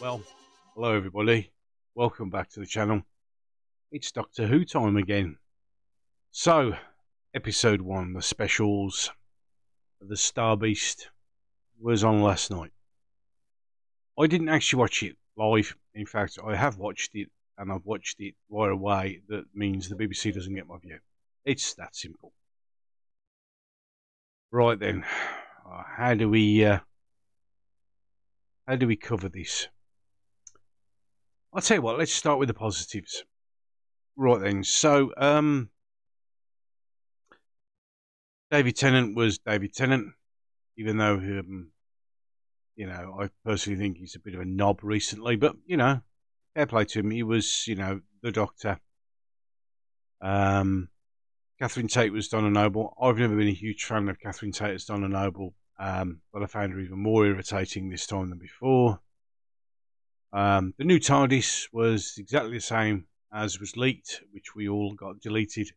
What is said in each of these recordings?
Well, hello everybody. Welcome back to the channel. It's Doctor Who time again. So, episode 1, the specials, The Star Beast, was on last night. I didn't actually watch it live. In fact, I have watched it, and I've watched it right away. That means the BBC doesn't get my view. It's that simple. Right then, how do we cover this? I'll tell you what, let's start with the positives. Right then, so David Tennant was David Tennant, even though you know, I personally think he's a bit of a knob recently, but you know, fair play to him. He was, you know, the Doctor. Catherine Tate was Donna Noble. I've never been a huge fan of Catherine Tate as Donna Noble, but I found her even more irritating this time than before. The new TARDIS was exactly the same as was leaked, which we all got deleted.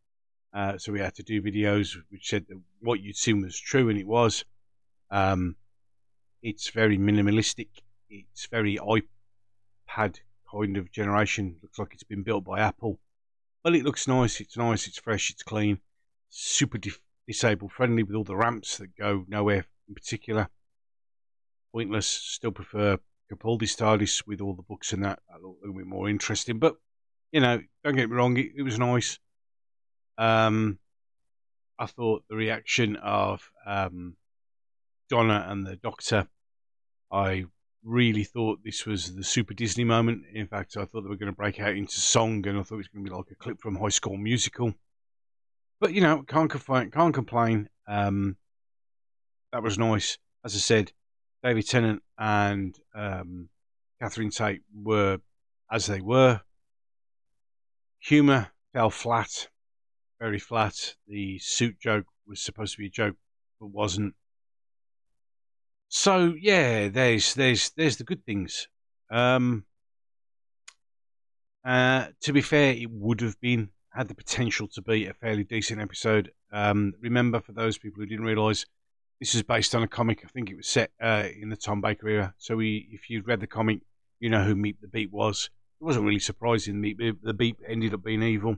So we had to do videos which said that what you'd seen was true, and it was. It's very minimalistic. It's very iPad kind of generation. Looks like it's been built by Apple. But it looks nice, it's fresh, it's clean. Super disabled friendly with all the ramps that go nowhere in particular. Pointless. Still prefer Capaldi's TARDIS with all the books and that. A little bit more interesting. But, you know, don't get me wrong, it was nice. I thought the reaction of Donna and the Doctor, I really thought this was the Super Disney moment. In fact, I thought they were going to break out into song, and I thought it was going to be like a clip from High School Musical. But, you know, can't complain. That was nice. As I said, David Tennant and Catherine Tate were as they were. Humour fell flat, very flat. The suit joke was supposed to be a joke, but wasn't. So yeah, there's the good things. To be fair, it would have had the potential to be a fairly decent episode. Remember, for those people who didn't realise, this is based on a comic. I think it was set in the Tom Baker era. So if you'd read the comic, you know who Meet the Beep was. It wasn't really surprising. The Beep ended up being evil.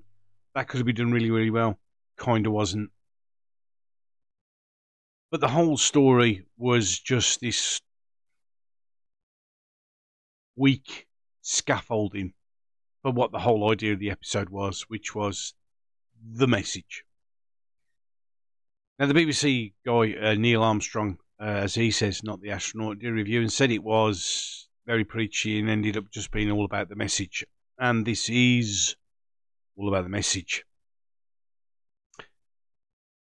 That could have been done really, really well. Kind of wasn't. But the whole story was just this weak scaffolding for what the whole idea of the episode was, which was the message. Now, the BBC guy, Neil Armstrong, as he says, not the astronaut, did a review and said it was very preachy and ended up just being all about the message. And this is all about the message.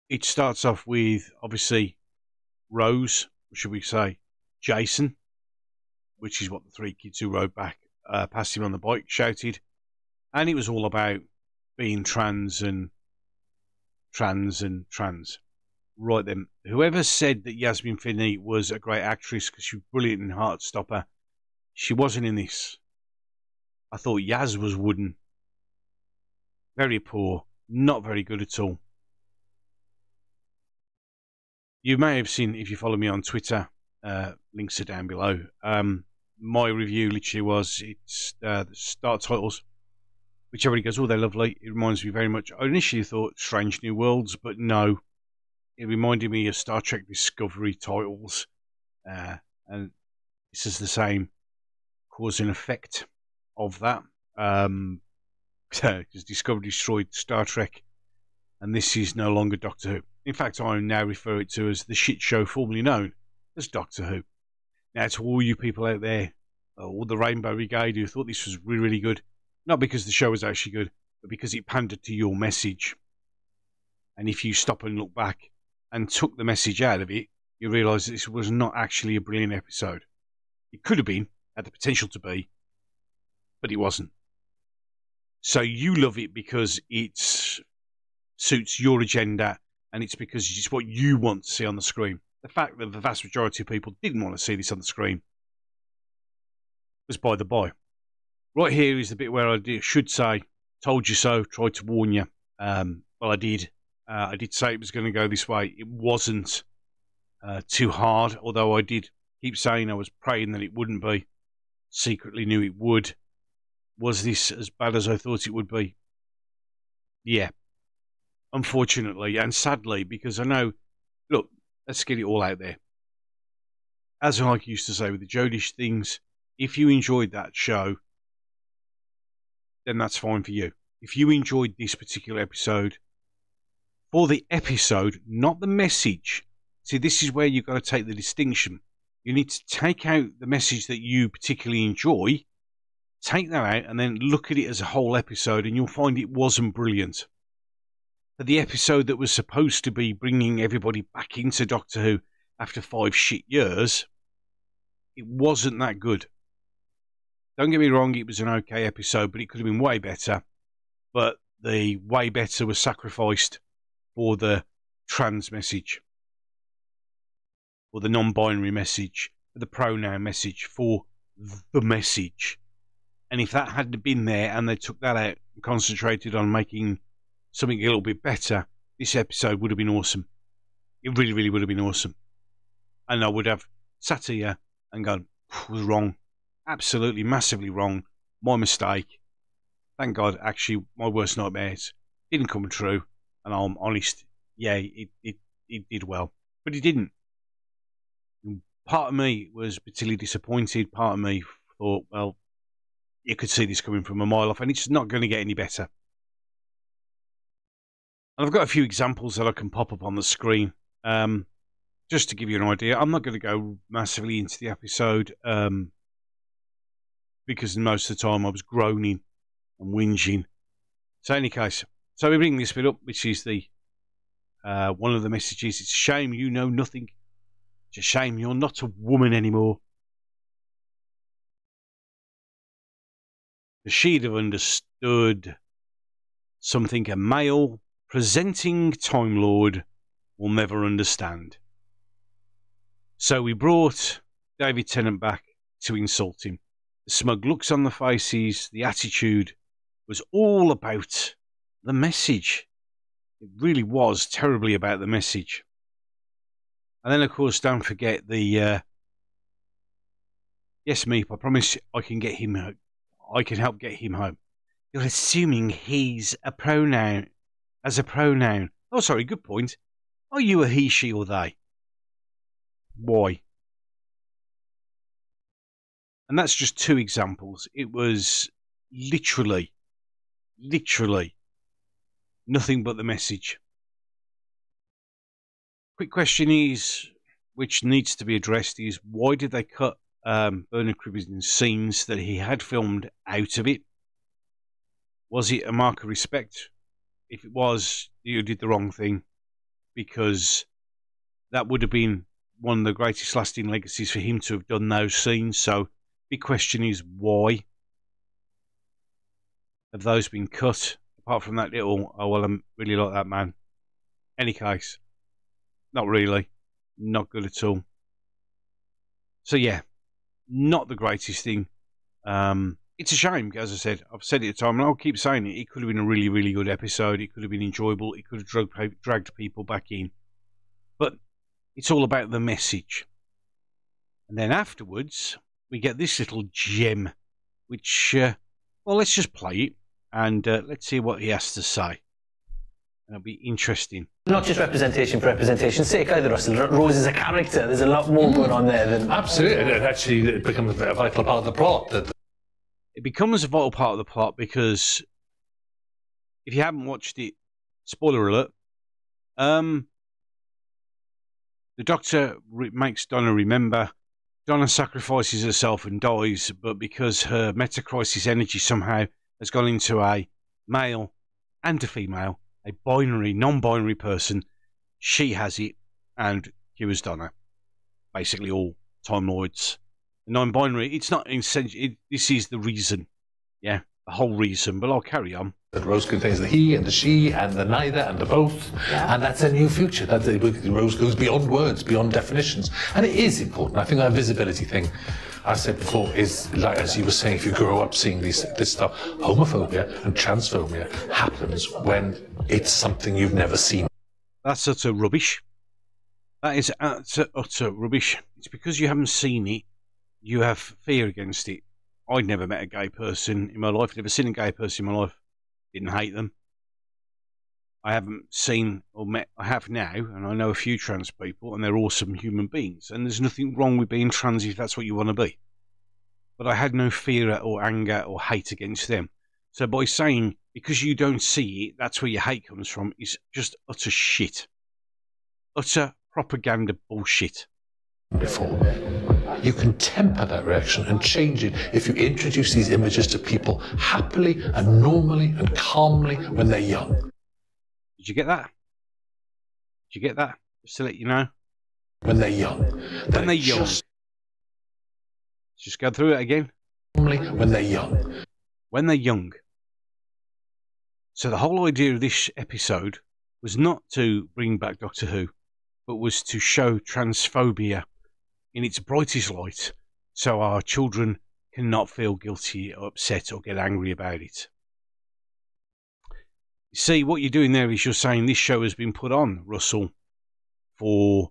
It starts off with, obviously, Rose, or should we say Jason, which is what the three kids who rode back past him on the bike shouted. And it was all about being trans and trans and trans. Right then, whoever said that Yasmin Finney was a great actress because she was brilliant in Heartstopper, she wasn't in this. I thought Yaz was wooden. Very poor. Not very good at all. You may have seen, if you follow me on Twitter, links are down below. My review literally was, it's the start titles, which everybody goes, oh, they're lovely. It reminds me very much, I initially thought Strange New Worlds, but no. It reminded me of Star Trek Discovery titles. And this is the same cause and effect of that. Because Discovery destroyed Star Trek, and this is no longer Doctor Who. In fact, I now refer it to as the shit show formerly known as Doctor Who. Now, to all you people out there, all the Rainbow Brigade who thought this was really, really good, not because the show was actually good, but because it pandered to your message. And if you stop and look back and took the message out of it, you realise this was not actually a brilliant episode. It could have been, had the potential to be, but it wasn't. So you love it because it suits your agenda, and it's because it's what you want to see on the screen. The fact that the vast majority of people didn't want to see this on the screen was by the by. Right here is the bit where I should say, told you so, tried to warn you. Well, I did. I did say it was going to go this way. It wasn't too hard, although I did keep saying I was praying that it wouldn't be. Secretly knew it would. Was this as bad as I thought it would be? Yeah. Unfortunately and sadly, because I know, look, let's get it all out there. As I like used to say with the Jodish things, if you enjoyed that show, then that's fine for you. If you enjoyed this particular episode, for the episode, not the message. See, this is where you've got to take the distinction. You need to take out the message that you particularly enjoy, take that out, and then look at it as a whole episode, and you'll find it wasn't brilliant. But the episode that was supposed to be bringing everybody back into Doctor Who after 5 shit years, it wasn't that good. Don't get me wrong, it was an okay episode, but it could have been way better. But the way better was sacrificed for the trans message, for the non-binary message, for the pronoun message, for the message. And if that hadn't been there and they took that out and concentrated on making something a little bit better, this episode would have been awesome. It really, really would have been awesome. And I would have sat here and gone, was wrong. Absolutely, massively wrong. My mistake. Thank God, actually, my worst nightmares didn't come true. And I'm honest, yeah, it did well. But it didn't. Part of me was bitterly disappointed. Part of me thought, well, you could see this coming from a mile off, and it's not going to get any better. And I've got a few examples that I can pop up on the screen. Just to give you an idea, I'm not going to go massively into the episode because most of the time I was groaning and whinging. So in any case, so we bring this bit up, which is the one of the messages. It's a shame you know nothing. It's a shame you're not a woman anymore. She'd have understood something a male presenting Time Lord will never understand. So we brought David Tennant back to insult him. The smug looks on the faces, the attitude was all about the message. It really was terribly about the message. And then, of course, don't forget the yes, Meep, I promise I can get him. I can help get him home. You're assuming he's a pronoun. As a pronoun. Oh, sorry, good point. Are you a he, she, or they? Why? And that's just 2 examples. It was literally nothing but the message. Quick question is, which needs to be addressed, is why did they cut Bernard Cribbins' scenes that he had filmed out of it? Was it a mark of respect? If it was, you did the wrong thing, because that would have been one of the greatest lasting legacies for him to have done those scenes. So, big question is why have those been cut? Apart from that little, oh well, I really like that man. Any case, not really, not good at all. So yeah, not the greatest thing. It's a shame, as I said. I've said it at the time, and I'll keep saying it. It could have been a really, really good episode. It could have been enjoyable. It could have dragged people back in. But it's all about the message. And then afterwards, we get this little gem, which, well, let's just play it, and let's see what he has to say. It'll be interesting. Not just representation for representation's sake either, Russell. Rose is a character. There's a lot more going on there than... Absolutely. It actually becomes a vital part of the plot. It becomes a vital part of the plot because if you haven't watched it, spoiler alert, the Doctor makes Donna remember. Donna sacrifices herself and dies, but because her metacrisis energy somehow has gone into a male and a female, a binary, non-binary person, she has it, and cures Donna. Basically all Time Lords. Non-binary, it's not essential. This is the reason, yeah, the whole reason. But I'll carry on. That Rose contains the he and the she and the neither and the both, and that's a new future. That Rose goes beyond words, beyond definitions, and it is important. I think that visibility thing I said before, is like, as you were saying, if you grow up seeing this stuff, homophobia and transphobia happens when it's something you've never seen. That's utter rubbish. That is utter rubbish. It's because you haven't seen it, you have fear against it. I'd never met a gay person in my life, never seen a gay person in my life, didn't hate them. I haven't seen or met, I have now, and I know a few trans people, and they're awesome human beings, and there's nothing wrong with being trans if that's what you want to be. But I had no fear or anger or hate against them. So by saying, because you don't see it, that's where your hate comes from, is just utter shit. Utter propaganda bullshit. Before. You can temper that reaction and change it if you introduce these images to people happily and normally and calmly when they're young. Did you get that? Did you get that? Just to let you know. When they're young. When they're young. Just go through it again. When they're young. When they're young. So the whole idea of this episode was not to bring back Doctor Who, but was to show transphobia in its brightest light, so our children cannot feel guilty or upset or get angry about it. You see, what you're doing there is you're saying this show has been put on, Russell, for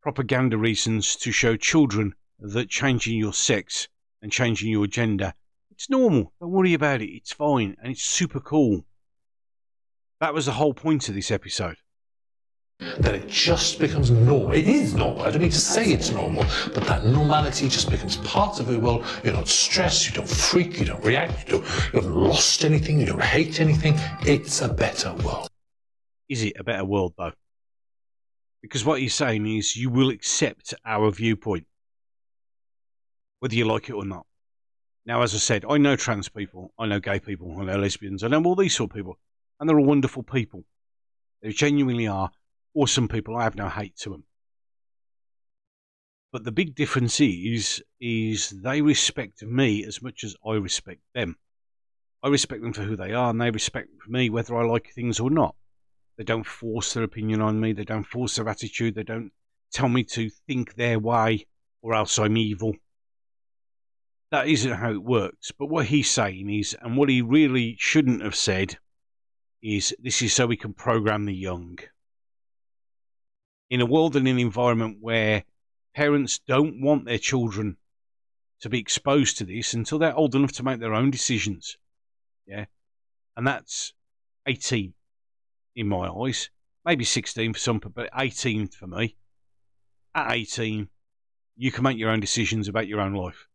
propaganda reasons to show children that changing your sex and changing your gender, it's normal. Don't worry about it. It's fine. And it's super cool. That was the whole point of this episode. That it just becomes normal. It is normal. I don't need to say it's normal, but that normality just becomes part of it. Well, you're not stressed, you don't freak, you don't react, you haven't lost anything, you don't hate anything. It's a better world. Is it a better world, though? Because what he's saying is you will accept our viewpoint, whether you like it or not. Now, as I said, I know trans people, I know gay people, I know lesbians, I know all these sort of people, and they're all wonderful people. They genuinely are awesome people. I have no hate to them. But the big difference is they respect me as much as I respect them. I respect them for who they are, and they respect me whether I like things or not. They don't force their opinion on me. They don't force their attitude. They don't tell me to think their way or else I'm evil. That isn't how it works. But what he's saying is, and what he really shouldn't have said, is this is so we can program the young. In a world and an environment where parents don't want their children to be exposed to this until they're old enough to make their own decisions. Yeah. And that's 18 in my eyes. Maybe 16 for some, but 18 for me. At 18, you can make your own decisions about your own life.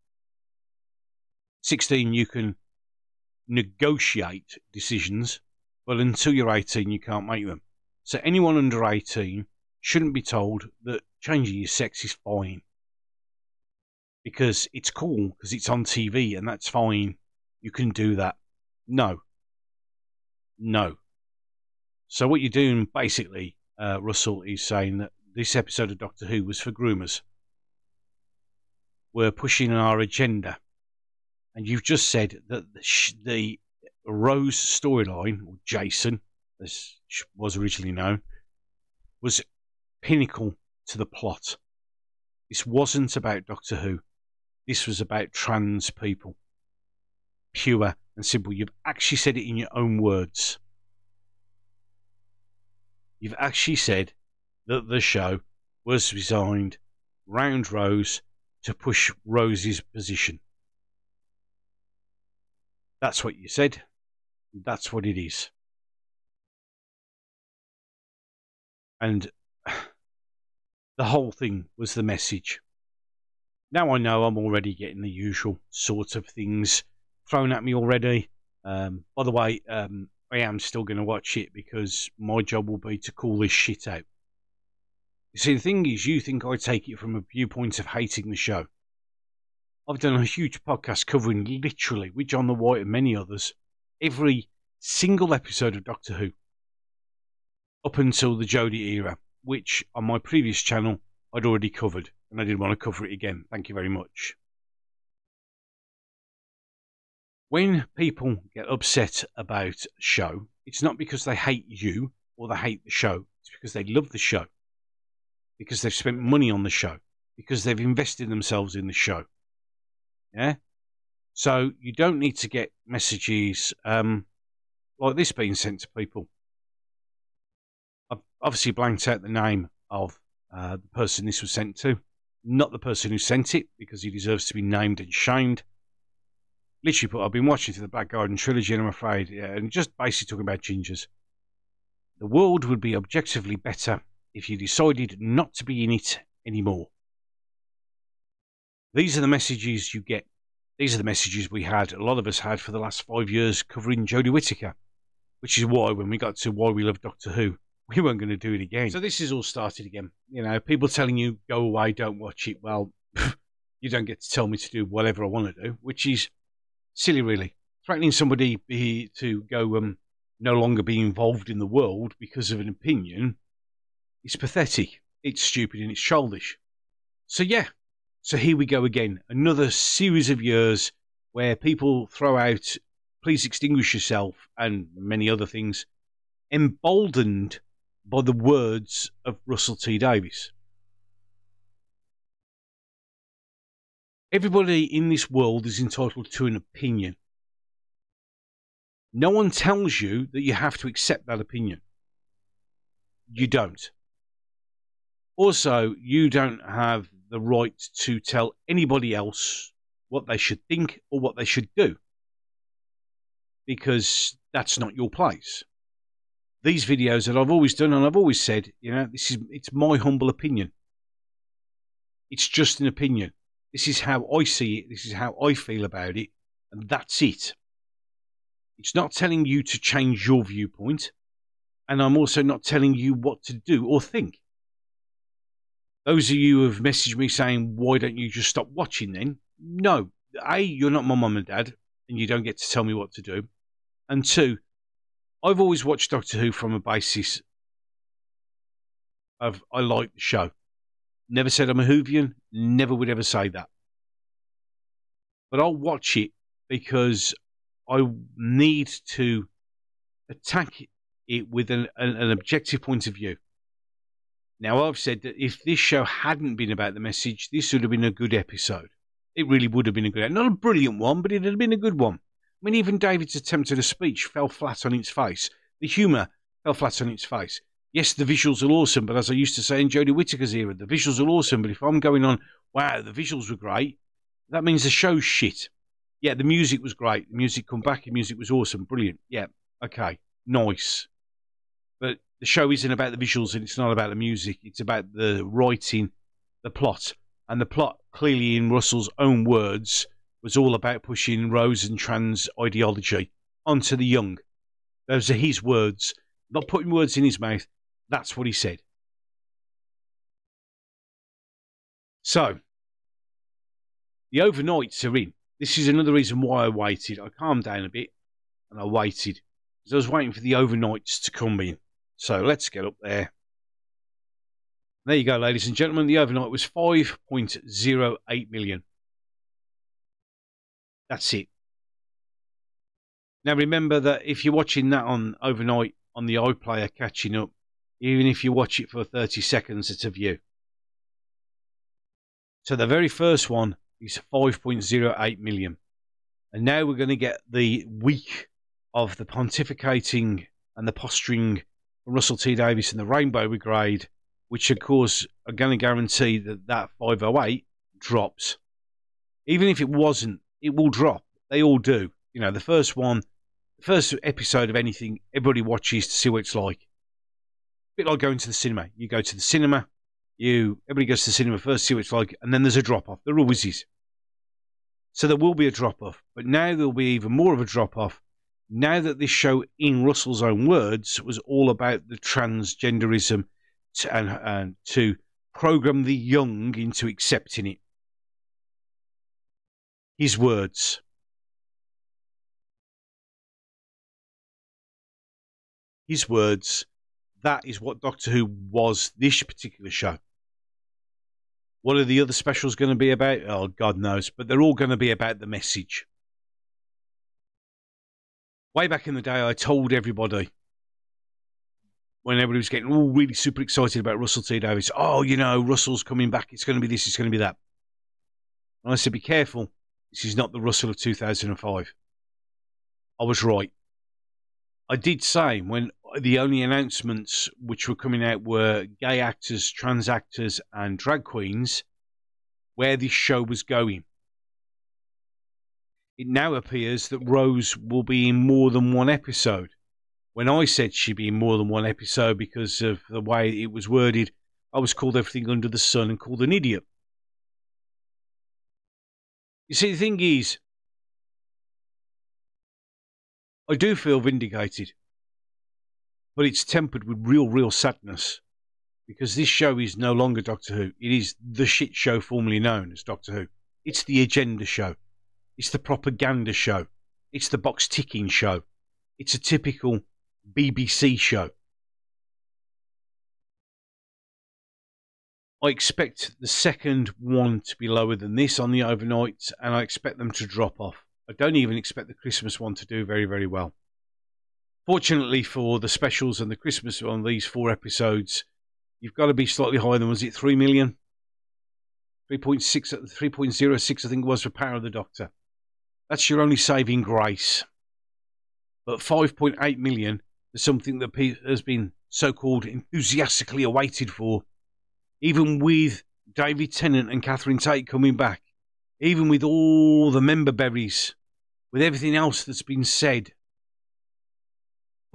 16, you can negotiate decisions, but until you're 18, you can't make them. So anyone under 18 shouldn't be told that changing your sex is fine. Because it's cool, because it's on TV, and that's fine. You can do that. No. No. So what you're doing, basically, Russell, is saying that this episode of Doctor Who was for groomers. We're pushing our agenda. And you've just said that the Rose storyline, or Jason, as was originally known, was pinnacle to the plot. This wasn't about Doctor Who. This was about trans people. Pure and simple. You've actually said it in your own words. You've actually said that the show was designed round Rose to push Rose's position. That's what you said. That's what it is. And the whole thing was the message. Now I know I'm already getting the usual sort of things thrown at me already. By the way, I am still going to watch it because my job will be to call this shit out. You see, the thing is, you think I take it from a viewpoint of hating the show. I've done a huge podcast covering literally, with John the White and many others, every single episode of Doctor Who up until the Jodie era, which on my previous channel I'd already covered, and I didn't want to cover it again. Thank you very much. When people get upset about a show, it's not because they hate you or they hate the show. It's because they love the show, because they've spent money on the show, because they've invested themselves in the show. Yeah? So you don't need to get messages like this being sent to people. I've obviously blanked out the name of the person this was sent to. Not the person who sent it, because he deserves to be named and shamed. Literally put, I've been watching through the Black Garden trilogy, and I'm afraid, and just basically talking about gingers. The world would be objectively better if you decided not to be in it anymore. These are the messages you get. These are the messages we had, a lot of us had, for the last 5 years covering Jodie Whittaker. Which is why, when we got to Why We Love Doctor Who, we weren't going to do it again. So this is all started again. You know, people telling you, go away, don't watch it. Well, you don't get to tell me to do whatever I want to do, which is silly, really. Threatening somebody to go no longer be involved in the world because of an opinion is pathetic. It's stupid and it's childish. So yeah, so here we go again. Another series of years where people throw out, please extinguish yourself, and many other things, emboldened by the words of Russell T Davies. Everybody in this world is entitled to an opinion. No one tells you that you have to accept that opinion. You don't. Also, you don't have the right to tell anybody else what they should think or what they should do, because that's not your place. These videos that I've always done, and I've always said, you know, it's my humble opinion. It's just an opinion. This is how I see it. This is how I feel about it. And that's it. It's not telling you to change your viewpoint. And I'm also not telling you what to do or think. Those of you who have messaged me saying, why don't you just stop watching then? No. A, you're not my mum and dad, and you don't get to tell me what to do. And two, I've always watched Doctor Who from a basis of I like the show. Never said I'm a Whovian, never would ever say that. But I'll watch it because I need to attack it with an objective point of view. Now, I've said that if this show hadn't been about the message, this would have been a good episode. It really would have been a good episode. Not a brilliant one, but it would have been a good one. I mean, even David's attempt at a speech fell flat on its face. The humour fell flat on its face. Yes, the visuals are awesome, but as I used to say in Jodie Whittaker's era, the visuals are awesome, but if I'm going on, wow, the visuals were great, that means the show's shit. Yeah, the music was great. The music come back, the music was awesome, brilliant. Yeah, okay, nice. But the show isn't about the visuals and it's not about the music. It's about the writing, the plot. And the plot, clearly in Russell's own words, was all about pushing Rose and trans ideology onto the young. Those are his words. Not putting words in his mouth. That's what he said. So, the overnights are in. This is another reason why I waited. I calmed down a bit and I waited. Because I was waiting for the overnights to come in. So, let's get up there. There you go, ladies and gentlemen. The overnight was 5.08 million. That's it. Now remember that if you're watching that on overnight on the iPlayer catching up, even if you watch it for 30 seconds, it's a view. So the very first one is 5.08 million. And now we're going to get the week of the pontificating and the posturing from Russell T Davies and the Rainbow Brigade, which of course are going to guarantee that that 508 drops. Even if it wasn't, it will drop. They all do. You know, the first one, the first episode of anything, everybody watches to see what it's like. A bit like going to the cinema. You go to the cinema, everybody goes to the cinema first, see what it's like, and then there's a drop-off. There always is. So there will be a drop-off. But now there'll be even more of a drop-off. Now that this show, in Russell's own words, was all about the transgenderism and to program the young into accepting it. His words. His words. That is what Doctor Who was, this particular show. What are the other specials going to be about? Oh, God knows. But they're all going to be about the message. Way back in the day, I told everybody, when everybody was getting all really super excited about Russell T Davies, oh, you know, Russell's coming back. It's going to be this, it's going to be that. And I said, be careful. This is not the Russell of 2005. I was right. I did say when the only announcements which were coming out were gay actors, trans actors, and drag queens, where this show was going. It now appears that Rose will be in more than one episode. When I said she'd be in more than one episode because of the way it was worded, I was called everything under the sun and called an idiot. You see, the thing is, I do feel vindicated, but it's tempered with real sadness, because this show is no longer Doctor Who. It is the shit show formerly known as Doctor Who. It's the agenda show. It's the propaganda show. It's the box ticking show. It's a typical BBC show. I expect the second one to be lower than this on the overnights, and I expect them to drop off. I don't even expect the Christmas one to do very well. Fortunately for the specials and the Christmas on these 4 episodes, you've got to be slightly higher than, was it 3 million? 3.6, 3.06 I think it was for Power of the Doctor. That's your only saving grace. But 5.8 million is something that has been so-called enthusiastically awaited for. Even with David Tennant and Catherine Tate coming back, even with all the member berries, with everything else that's been said,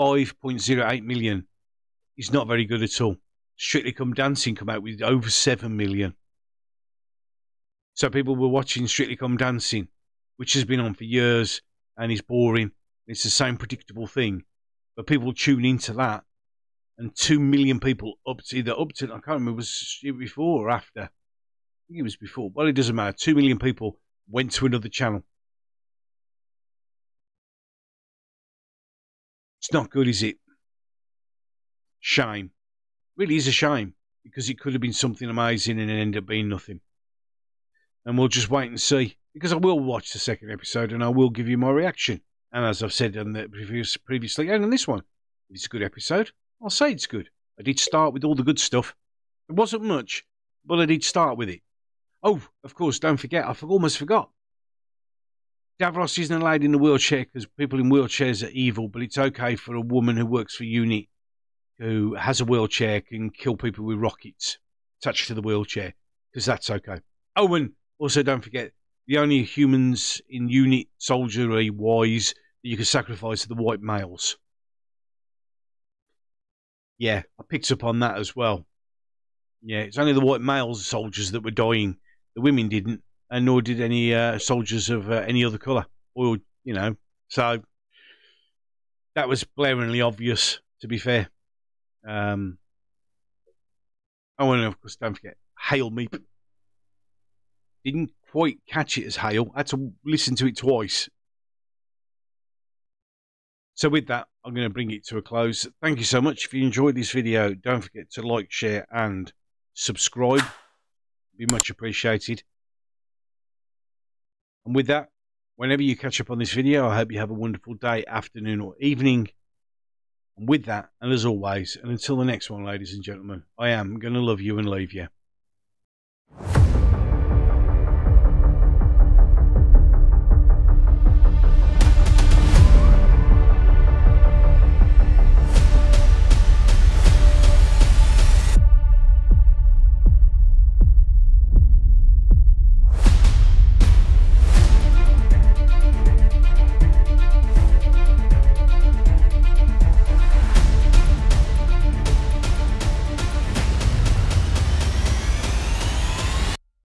5.08 million is not very good at all. Strictly Come Dancing come out with over 7 million. So people were watching Strictly Come Dancing, which has been on for years and is boring. It's the same predictable thing. But people tune into that, and 2 million people I can't remember, was it before or after? I think it was before. Well, it doesn't matter. 2 million people went to another channel. It's not good, is it? Shame. Really is a shame, because it could have been something amazing and it ended up being nothing. And we'll just wait and see, because I will watch the second episode and I will give you my reaction. And as I've said on the previously, and on this one, if it's a good episode, I'll say it's good. I did start with all the good stuff. It wasn't much, but I did start with it. Oh, of course, don't forget, I almost forgot. Davros isn't allowed in the wheelchair because people in wheelchairs are evil, but it's okay for a woman who works for UNIT, who has a wheelchair, can kill people with rockets attached to the wheelchair, because that's okay. Oh, and also don't forget, the only humans in UNIT soldiery-wise that you can sacrifice are the white males. Yeah, I picked up on that as well. Yeah, it's only the white male soldiers that were dying. The women didn't, and nor did any soldiers of any other colour. Or, you know, so that was blaringly obvious, to be fair. Oh, and of course, don't forget, Hail Meep. Didn't quite catch it as Hail. I had to listen to it twice. So with that, I'm going to bring it to a close. Thank you so much. If you enjoyed this video, don't forget to like, share, and subscribe. It'd be much appreciated. And with that, whenever you catch up on this video, I hope you have a wonderful day, afternoon, or evening. And with that, and as always, and until the next one, ladies and gentlemen, I am going to love you and leave you.